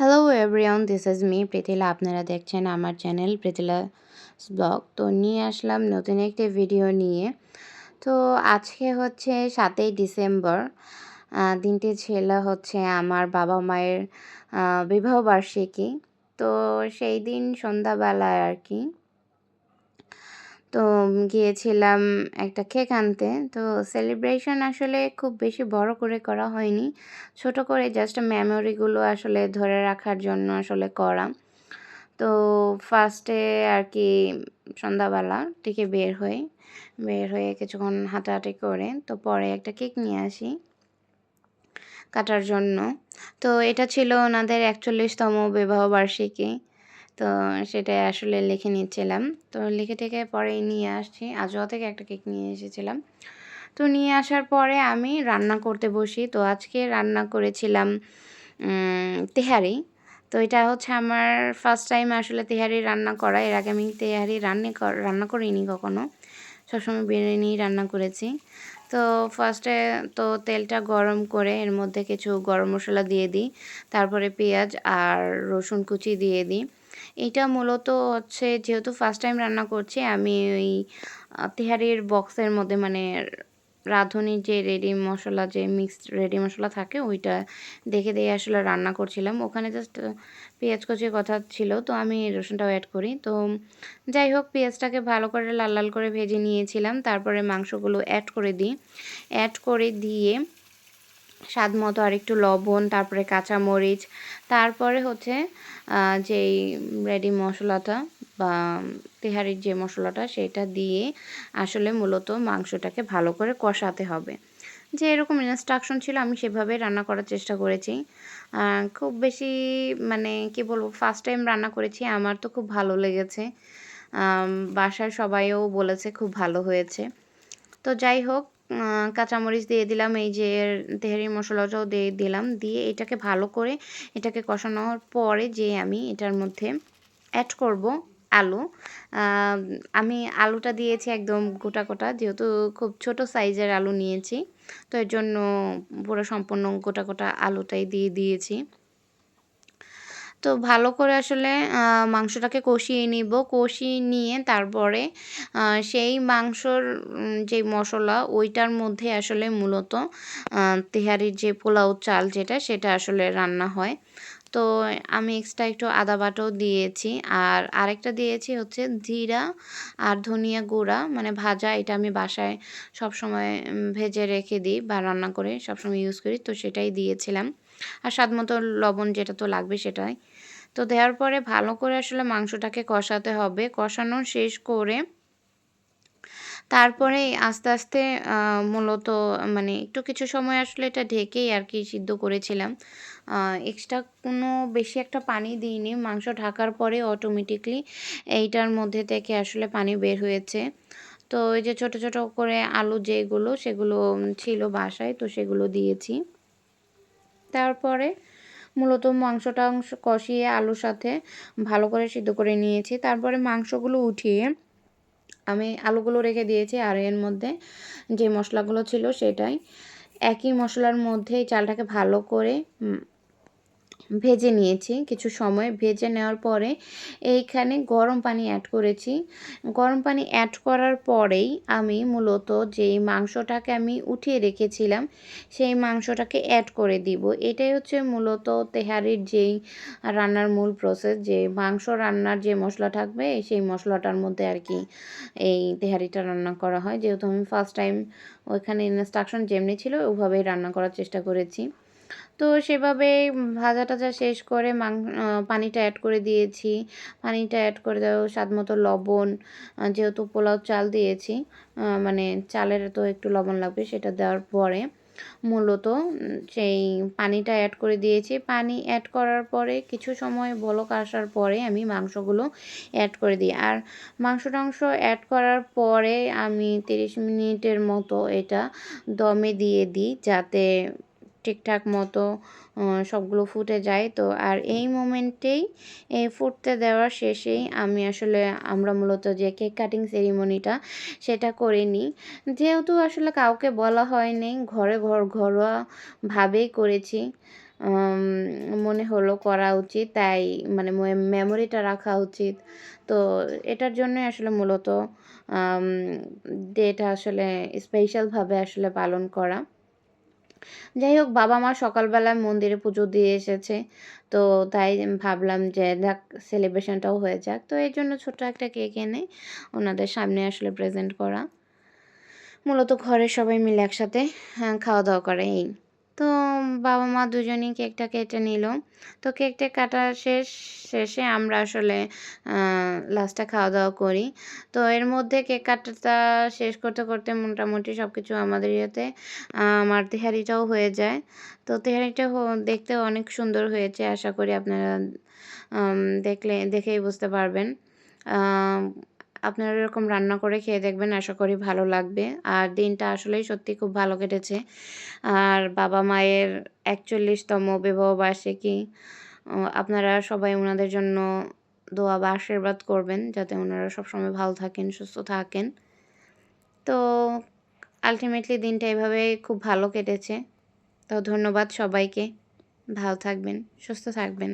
Hello everyone, this is me Pritila. আপনারা দেখছেন আমার চ্যানেল প্রীতিলাস ব্লগ। তো নিয়ে আসলাম নতুন একটি ভিডিও নিয়ে। তো আজকে হচ্ছে 7ই ডিসেম্বর। দিনটি ছিল হচ্ছে আমার বাবা মায়ের বিবাহবার্ষিকী। তো সেই দিন সন্ধ্যাবেলায় আর কি তো গিয়েছিলাম একটা কেক আনতে। তো সেলিব্রেশন আসলে খুব বেশি বড় করে করা হয়নি, ছোট করে জাস্ট মেমোরিগুলো আসলে ধরে রাখার জন্য আসলে করা। তো ফার্স্টে আর কি সন্ধ্যাবেলা থেকে বের হয়ে কিছুক্ষণ হাঁটাহাঁটি করে তো পরে একটা কেক নিয়ে আসি কাটার জন্য। তো এটা ছিল ওনাদের 41তম বিবাহবার্ষিকী। তো সেটাই আসলে লিখে নিচ্ছিলাম। তো লিখে থেকে পরেই নিয়ে আসছি। আজোয়া থেকে একটা কেক নিয়ে এসেছিলাম। তো নিয়ে আসার পরে আমি রান্না করতে বসি। তো আজকে রান্না করেছিলাম তেহারি। তো এটা হচ্ছে আমার ফার্স্ট টাইম আসলে তেহারি রান্না করা। এর আগে আমি তেহারি রান্না করিনি কখনো। সবসময় বিরিয়ানি রান্না করেছি। তো ফার্স্টে তো তেলটা গরম করে এর মধ্যে কিছু গরম মশলা দিয়ে দিই। তারপরে পেঁয়াজ আর রসুন কুচি দিয়ে দিই। এটা মূলত হচ্ছে যেহেতু ফার্স্ট টাইম রান্না করছি, আমি ওই তেহারির বক্সের মধ্যে মানে রাঁধুনির যে রেডি মশলা, যে মিক্সড রেডি মশলা থাকে ওইটা দেখে দিয়ে আসলে রান্না করছিলাম। ওখানে জাস্ট পেঁয়াজ কুচির কথা ছিল, তো আমি রসুনটাও অ্যাড করি। তো যাই হোক, পেঁয়াজটাকে ভালো করে লাল লাল করে ভেজে নিয়েছিলাম। তারপরে মাংসগুলো অ্যাড করে দিই। অ্যাড করে দিয়ে স্বাদ মতো আরেকটু লবণ, তারপরে কাঁচামরিচ, তারপরে হচ্ছে যেই রেডি মশলাটা বা তেহারির যে মশলাটা সেটা দিয়ে আসলে মূলত মাংসটাকে ভালো করে কষাতে হবে। যে এরকম ইনস্ট্রাকশন ছিল আমি সেভাবে রান্না করার চেষ্টা করেছি। খুব বেশি মানে কি বলবো, ফার্স্ট টাইম রান্না করেছি, আমার তো খুব ভালো লেগেছে। বাসার সবাইও বলেছে খুব ভালো হয়েছে। তো যাই হোক, কাঁচামরিচ দিয়ে দিলাম, এই যে তেহারি মশলাটাও দিয়ে দিলাম, দিয়ে এটাকে ভালো করে এটাকে কষানোর পরে যে আমি এটার মধ্যে অ্যাড করব আলু। আমি আলুটা দিয়েছি একদম গোটা গোটা, যেহেতু খুব ছোট সাইজের আলু নিয়েছি, তো এর জন্য পুরো সম্পূর্ণ গোটা গোটা আলুটাই দিয়ে দিয়েছি। তো ভালো করে আসলে মাংসটাকে কষিয়ে নিব। কষিয়ে নিয়ে তারপরে সেই মাংসর যেই মশলা ওইটার মধ্যে আসলে মূলত তেহারির যে পোলাও চাল যেটা সেটা আসলে রান্না হয়। তো আমি এক্সট্রা একটু আদা বাটাও দিয়েছি। আর আরেকটা দিয়েছি হচ্ছে জিরা আর ধনিয়া গুঁড়া, মানে ভাজা। এটা আমি বাসায় সবসময় ভেজে রেখে দিই বা রান্না করে সবসময় ইউজ করি, তো সেটাই দিয়েছিলাম। আর স্বাদ মতো লবণ যেটা তো লাগবে সেটাই। তো দেওয়ার পরে ভালো করে আসলে মাংসটাকে কষাতে হবে। কষানো শেষ করে তারপরে আস্তে আস্তে মূলত মানে একটু কিছু সময় আসলে এটা ঢেকেই আর কি সিদ্ধ করেছিলাম। এক্সট্রা কোনো বেশি একটা পানি দিইনি। মাংস ঢাকার পরে অটোমেটিকলি এইটার মধ্যে থেকে আসলে পানি বের হয়েছে। তো এই যে ছোট ছোট করে আলু যেগুলো সেগুলো ছিল বাসায়, তো সেগুলো দিয়েছি। তারপরে মূলত অংশ কষিয়ে আলুর সাথে ভালো করে সিদ্ধ করে নিয়েছি। তারপরে মাংসগুলো উঠিয়ে আমি আলুগুলো রেখে দিয়েছি, আর এর মধ্যে যে মশলাগুলো ছিল সেটাই একই মশলার মধ্যে চালটাকে ভালো করে ভেজে নিয়েছি। কিছু সময় ভেজে নেওয়ার পরে এইখানে গরম পানি অ্যাড করেছি। গরম পানি অ্যাড করার পরেই আমি মূলত যেই মাংসটাকে আমি উঠিয়ে রেখেছিলাম সেই মাংসটাকে অ্যাড করে দিব। এটাই হচ্ছে মূলত তেহারির যেই রান্নার মূল প্রসেস, যে মাংস রান্নার যে মশলা থাকবে সেই মশলাটার মধ্যে আর কি এই তেহারিটা রান্না করা হয়। যেহেতু আমি ফার্স্ট টাইম ওইখানে ইনস্ট্রাকশন যেমনি ছিল ওইভাবেই রান্না করার চেষ্টা করেছি। তো সেভাবে ভাজা টাজা শেষ করে পানিটা অ্যাড করে দিয়েছি। পানিটা অ্যাড করে দেওয়া, স্বাদমতো লবণ, যেহেতু পোলাও চাল দিয়েছি, মানে চালের তো একটু লবণ লাগবে, সেটা দেওয়ার পরে মূলত সেই পানিটা অ্যাড করে দিয়েছি। পানি অ্যাড করার পরে কিছু সময় বলক আসার পরে আমি মাংসগুলো অ্যাড করে দিই। আর মাংস অ্যাড করার পরে আমি 30 মিনিটের মতো এটা দমে দিয়ে দিই, যাতে ঠিকঠাক মতো সবগুলো ফুটে যায়। তো আর এই মোমেন্টেই ফুটতে দেওয়ার শেষেই আমি আসলে আমরা মূলত যে কেক কাটিং সেরিমনিটা সেটা করে নিই। যেহেতু আসলে কাউকে বলা হয়নি, ঘরোয়াভাবেই করেছি। আম মনে হলো করা উচিত। তাই মানে মেমোরিটা রাখা উচিত। তো এটার জন্যই আসলে মূলত আম ডেটা আসলে স্পেশালভাবে আসলে পালন করা। যাই হোক বাবা-মা সকালবেলায় মন্দিরে পুজো দিয়ে এসেছে। তো তাই ভাবলাম যে যাক সেলিব্রেশনটাও হয়ে যাক। তো এজন্য ছোট্ট একটা কেক এনে ওনাদের সামনে আসলে প্রেজেন্ট করা। মূলত ঘরের সবাই মিলে একসাথে খাওয়া-দাওয়া করা এই। তো বাবা-মা দুজনেই কেকটা কেটে নিল। তো কেকটা কাটা শেষে আমরা আসলে আ লাস্টে খাওয়া-দাওয়া করি। তো এর মধ্যে কেক কাটাটা শেষ করতে মোটামুটি সবকিছু আমাদের ইয়েতে আমার তেহারিটাও হয়ে যায়। তো তেহারিটা দেখতেও অনেক সুন্দর হয়েছে। আশা করি আপনারা আম দেখেই বুঝতে পারবেন। আম আপনারা এরকম রান্না করে খেয়ে দেখবেন, আশা করি ভালো লাগবে। আর দিনটা আসলেই সত্যি খুব ভালো কেটেছে। আর বাবা-মায়ের ৪১তম বিবাহবার্ষিকী। আপনারা সবাই উনাদের জন্য দোয়া বা আশীর্বাদ করবেন যাতে উনারা সবসময় ভালো থাকেন, সুস্থ থাকেন। তো আল্টিমেটলি দিনটা এভাবেই খুব ভালো কেটেছে। তো ধন্যবাদ সবাইকে। ভালো থাকবেন, সুস্থ থাকবেন।